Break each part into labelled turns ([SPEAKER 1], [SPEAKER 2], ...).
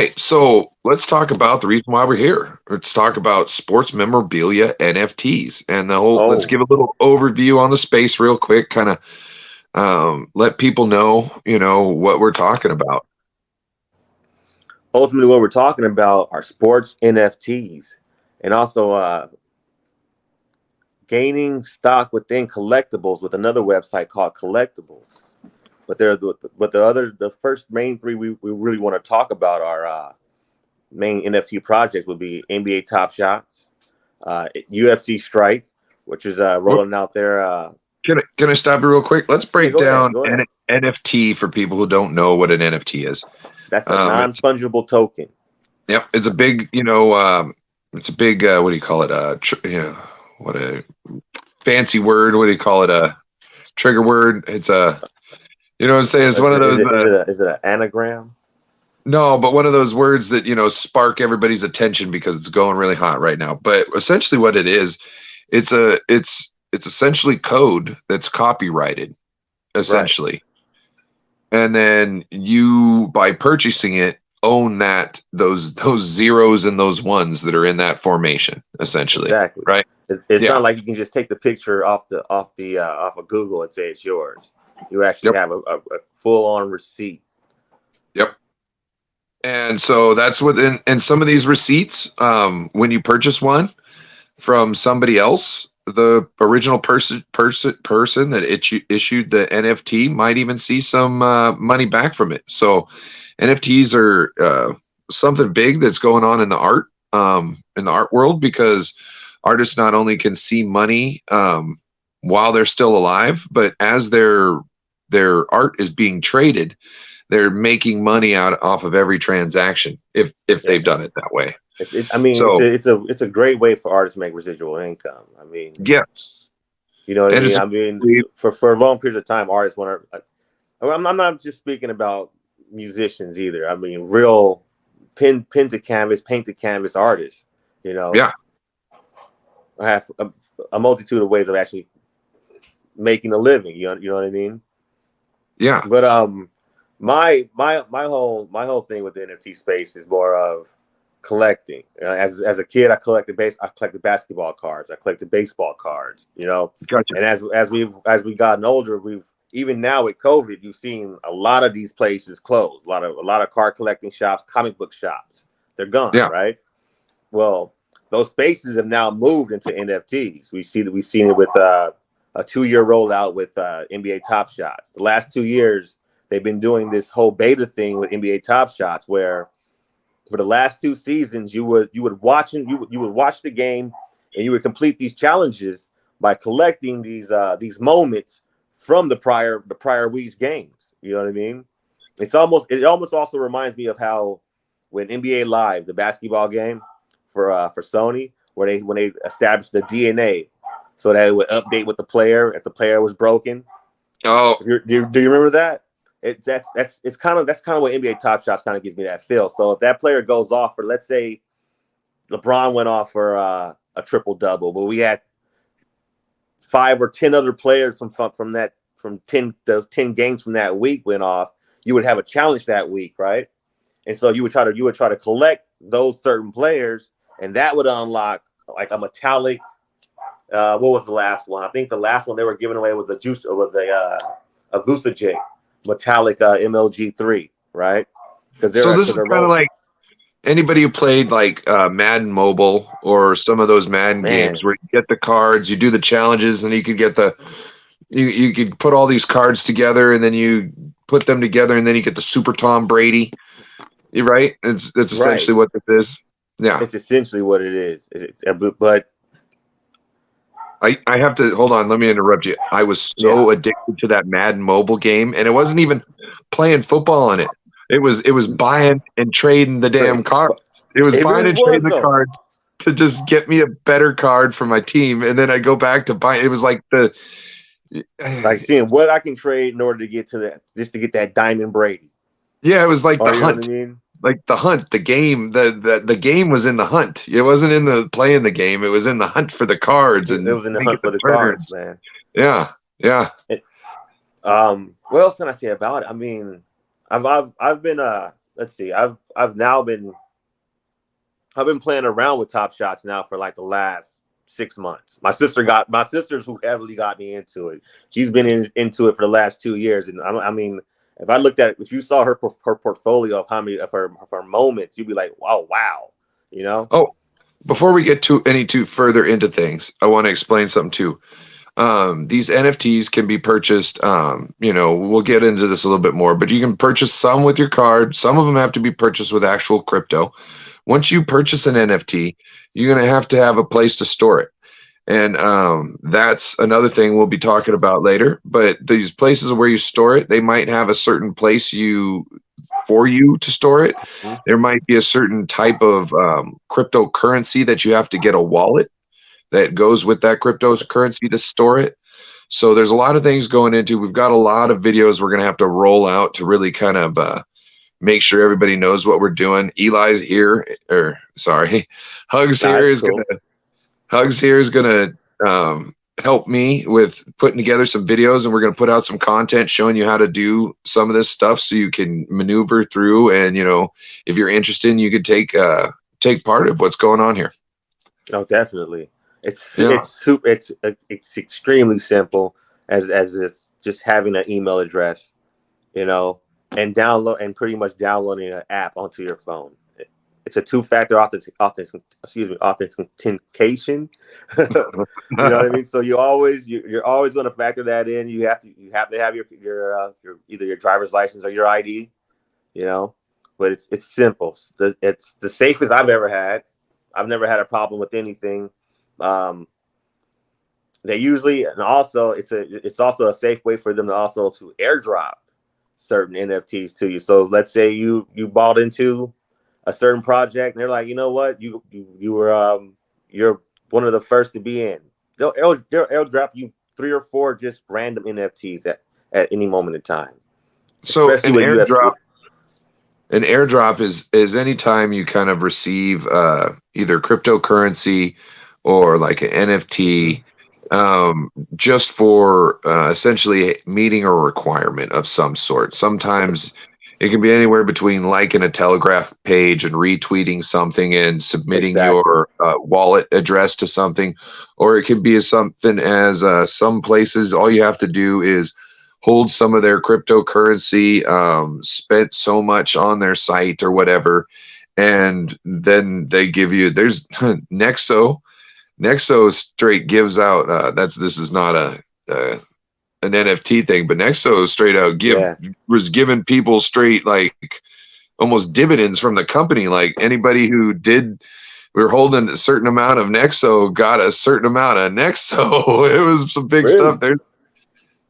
[SPEAKER 1] right. So let's talk about the reason why we're here. Let's talk about sports memorabilia NFTs and the whole. Let's
[SPEAKER 2] Oh,
[SPEAKER 1] give a little overview on the space real quick. Kind of let people know, what we're talking about.
[SPEAKER 2] ultimately, what we're talking about are sports NFTs, and also gaining stock within collectibles with another website called Collectibles. But the first main three we really want to talk about are main NFT projects would be NBA Top Shots, UFC Strike, which is
[SPEAKER 1] Whoop.
[SPEAKER 2] rolling out there.
[SPEAKER 1] Can I stop you real quick? Let's
[SPEAKER 2] Yeah,
[SPEAKER 1] break
[SPEAKER 2] go ahead,
[SPEAKER 1] down
[SPEAKER 2] go ahead.
[SPEAKER 1] NFT for people who don't know what an NFT is.
[SPEAKER 2] That's a
[SPEAKER 1] It's
[SPEAKER 2] non-fungible token.
[SPEAKER 1] Yep, it's a big, it's a big. What do you call it? What a fancy word. What do you call it? A trigger word. It's a, what I'm saying. It's
[SPEAKER 2] Is
[SPEAKER 1] one of
[SPEAKER 2] it is
[SPEAKER 1] those.
[SPEAKER 2] it is it a, is it an anagram?
[SPEAKER 1] No, but one of those words that spark everybody's attention because it's going really hot right now. But essentially, what it is, it's essentially code that's copyrighted,
[SPEAKER 2] Right.
[SPEAKER 1] essentially, and then you by purchasing it own those zeros and those ones that are in that formation, essentially,
[SPEAKER 2] Exactly.
[SPEAKER 1] right?
[SPEAKER 2] It's
[SPEAKER 1] Yeah.
[SPEAKER 2] not like you can just take the picture off of Google and say it's yours. You actually
[SPEAKER 1] Yep.
[SPEAKER 2] have a full on receipt.
[SPEAKER 1] Yep. And so that's what, and some of these receipts, when you purchase one from somebody else, the original person that issued the NFT might even see some money back from it. So NFTs are something big that's going on in the art world, because artists not only can see money while they're still alive, but as their art is being traded, they're making money out off of every transaction if
[SPEAKER 2] Yeah.
[SPEAKER 1] they've done it that way.
[SPEAKER 2] I mean,
[SPEAKER 1] So
[SPEAKER 2] it's a great way for artists to make residual income. I mean,
[SPEAKER 1] yes,
[SPEAKER 2] you know what I
[SPEAKER 1] and
[SPEAKER 2] mean.
[SPEAKER 1] it's
[SPEAKER 2] I mean,
[SPEAKER 1] a,
[SPEAKER 2] for long periods of time, artists want to. I'm not just speaking about musicians either. I mean, real pen to canvas, paint to canvas artists. You know,
[SPEAKER 1] yeah,
[SPEAKER 2] I have a multitude of ways of actually making a living. You know what I mean.
[SPEAKER 1] yeah.
[SPEAKER 2] But my whole thing with the NFT space is more of collecting. As a kid, I collected basketball cards. I collected baseball cards. You know,
[SPEAKER 1] Gotcha.
[SPEAKER 2] and as we've gotten older, we've even now with COVID, you've seen a lot of these places close. A lot of card collecting shops, comic book shops, they're gone,
[SPEAKER 1] Yeah.
[SPEAKER 2] right? Well, those spaces have now moved into NFTs. We've seen it with a 2-year rollout with NBA Top Shots. The last 2 years, they've been doing this whole beta thing with NBA Top Shots, where for the last 2 seasons, you would watch the game and you would complete these challenges by collecting these moments from the prior week's games. You know what I mean? It almost also reminds me of how when NBA Live, the basketball game for Sony, where they when they established the DNA so that it would update with the player if the player was broken.
[SPEAKER 1] Oh,
[SPEAKER 2] Do you remember that? That's kind of what NBA Top Shots kind of gives me that feel. So if that player goes off for, let's say LeBron went off for a triple double, but we had 5 or 10 other players from 10 games from that week went off, you would have a challenge that week, right? And so you would try to collect those certain players, and that would unlock like a metallic. What was the last one? I think the last one they were giving away was a Vucevic metallic MLG3, right? Because
[SPEAKER 1] so
[SPEAKER 2] they're
[SPEAKER 1] this
[SPEAKER 2] because
[SPEAKER 1] is
[SPEAKER 2] they're
[SPEAKER 1] kind of
[SPEAKER 2] roll
[SPEAKER 1] like anybody who played like Madden Mobile or some of those Madden
[SPEAKER 2] man.
[SPEAKER 1] games where you get the cards, you do the challenges, and you could get you could put all these cards together, and then you put them together, and then you get the Super Tom Brady. You're right. It's
[SPEAKER 2] Right.
[SPEAKER 1] essentially what this is. Yeah.
[SPEAKER 2] It's essentially what it is. But
[SPEAKER 1] I have to hold on. Let me interrupt you. I was
[SPEAKER 2] yeah,
[SPEAKER 1] so addicted to that Madden mobile game, and it wasn't even playing football on it. It was buying and trading the damn
[SPEAKER 2] crazy.
[SPEAKER 1] cards. It was
[SPEAKER 2] It
[SPEAKER 1] buying
[SPEAKER 2] really
[SPEAKER 1] and trading
[SPEAKER 2] was
[SPEAKER 1] the
[SPEAKER 2] though.
[SPEAKER 1] cards to just get me a better card for my team, and then I go back to buying. It was like the
[SPEAKER 2] Like seeing what I can trade in order to get to that, just to get that Diamond Brady.
[SPEAKER 1] yeah, it was like the
[SPEAKER 2] Or you know what I
[SPEAKER 1] hunt.
[SPEAKER 2] mean?
[SPEAKER 1] Like the hunt, the game, the game was in the hunt. It wasn't in the playing the game. It was in the hunt for the cards
[SPEAKER 2] It
[SPEAKER 1] and
[SPEAKER 2] was in the
[SPEAKER 1] making
[SPEAKER 2] hunt
[SPEAKER 1] the
[SPEAKER 2] for the cards,
[SPEAKER 1] turns.
[SPEAKER 2] man.
[SPEAKER 1] Yeah, yeah.
[SPEAKER 2] It, what else can I say about it? I mean, I've been let's see. I've been playing around with Top Shots now for like the last 6 months. My sister's who heavily got me into it. She's been into it for the last 2 years, and I mean, if you saw her portfolio of how many of her moments, you'd be like, wow, you know.
[SPEAKER 1] Oh, before we get too further into things, I want to explain something too. These NFTs can be purchased. We'll get into this a little bit more, but you can purchase some with your card. Some of them have to be purchased with actual crypto. Once you purchase an NFT, you're going to have a place to store it. And that's another thing we'll be talking about later. But these places where you store it, they might have a certain place for you to store it.
[SPEAKER 2] Mm-hmm.
[SPEAKER 1] There might be a certain type of cryptocurrency that you have to get a wallet that goes with that cryptocurrency to store it. So there's a lot of things going into. We've got a lot of videos we're going to have to roll out to really kind of make sure everybody knows what we're doing. Eli's here, or sorry, Hugs here is
[SPEAKER 2] Cool.
[SPEAKER 1] gonna help me with putting together some videos, and we're gonna put out some content showing you how to do some of this stuff so you can maneuver through. And if you're interested, you could take part of what's going on here.
[SPEAKER 2] Oh, definitely. It's extremely simple as it's just having an email address, and pretty much downloading an app onto your phone. It's a two-factor authentication. You know what I mean? So you're always going to factor that in. You have to have your either your driver's license or your ID. But it's simple. It's the safest I've ever had. I've never had a problem with anything. They usually, and also it's also a safe way for them to airdrop certain NFTs to you. So let's say you bought into a certain project and they're like, you know what, you're one of the first to be in. They'll airdrop you 3 or 4 just random NFTs at any moment in time.
[SPEAKER 1] So an airdrop is any time you kind of receive either cryptocurrency or like an NFT, just for essentially meeting a requirement of some sort. Sometimes it can be anywhere between liking a Telegraph page and retweeting something and submitting your wallet address to something, or it can be something as some places all you have to do is hold some of their cryptocurrency, spent so much on their site or whatever, and then they give you. There's Nexo straight gives out. This is not an NFT thing, but Nexo straight out was giving people straight like almost dividends from the company. Like anybody who we were holding a certain amount of Nexo got a certain amount of Nexo. It was some big stuff there.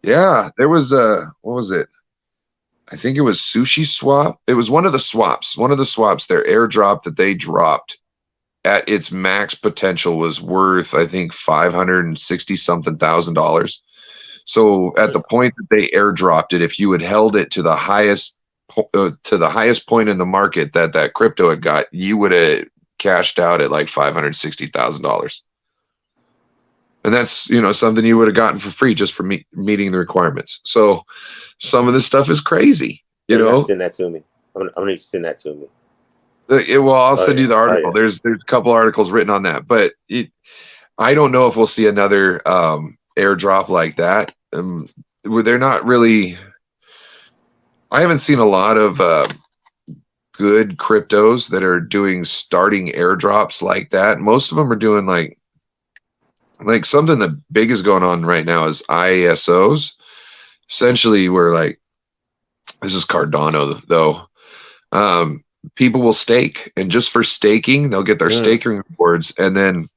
[SPEAKER 1] Yeah, there was what was it? I think it was Sushi Swap. It was one of the swaps. Their airdrop that they dropped at its max potential was worth, I think, $560 something thousand. So at the point that they airdropped it, if you had held it to the highest point in the market that crypto had got, you would have cashed out at like $560,000. And that's, something you would have gotten for free just for meeting the requirements. So some of this stuff is crazy,
[SPEAKER 2] Send that to me. I'm going to send that to me.
[SPEAKER 1] I'll send you the article. There's a couple articles written on that, but I don't know if we'll see another airdrop like that. They're not really. I haven't seen a lot of good cryptos that are doing starting airdrops like that. Most of them are doing like something the big is going on right now is ISOs. Essentially, we're like, this is Cardano though. People will stake, and just for staking, they'll get their staking rewards, and then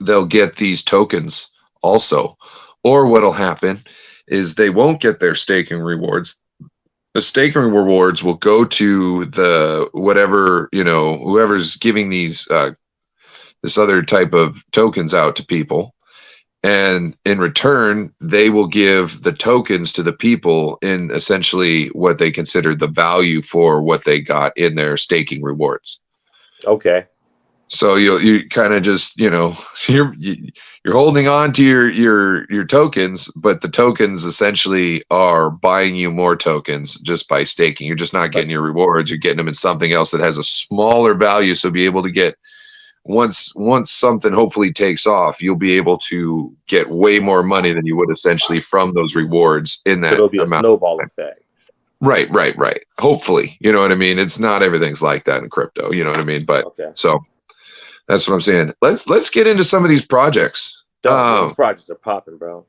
[SPEAKER 1] they'll get these tokens also. Or what'll happen is they won't get their staking rewards. The staking rewards will go to the whatever, whoever's giving these this other type of tokens out to people. And in return, they will give the tokens to the people in essentially what they consider the value for what they got in their staking rewards.
[SPEAKER 2] Okay.
[SPEAKER 1] So you kind of just, you're holding on to your tokens, but the tokens essentially are buying you more tokens just by staking. You're just not getting your rewards. You're getting them in something else that has a smaller value. So be able to get, once something hopefully takes off, you'll be able to get way more money than you would essentially from those rewards in that
[SPEAKER 2] It'll be a
[SPEAKER 1] amount.
[SPEAKER 2] snowball effect.
[SPEAKER 1] Right. Hopefully, you know what I mean? It's not everything's like that in crypto, you know what I mean? But so that's what I'm saying. Let's get into some of these projects.
[SPEAKER 2] These projects are popping, bro.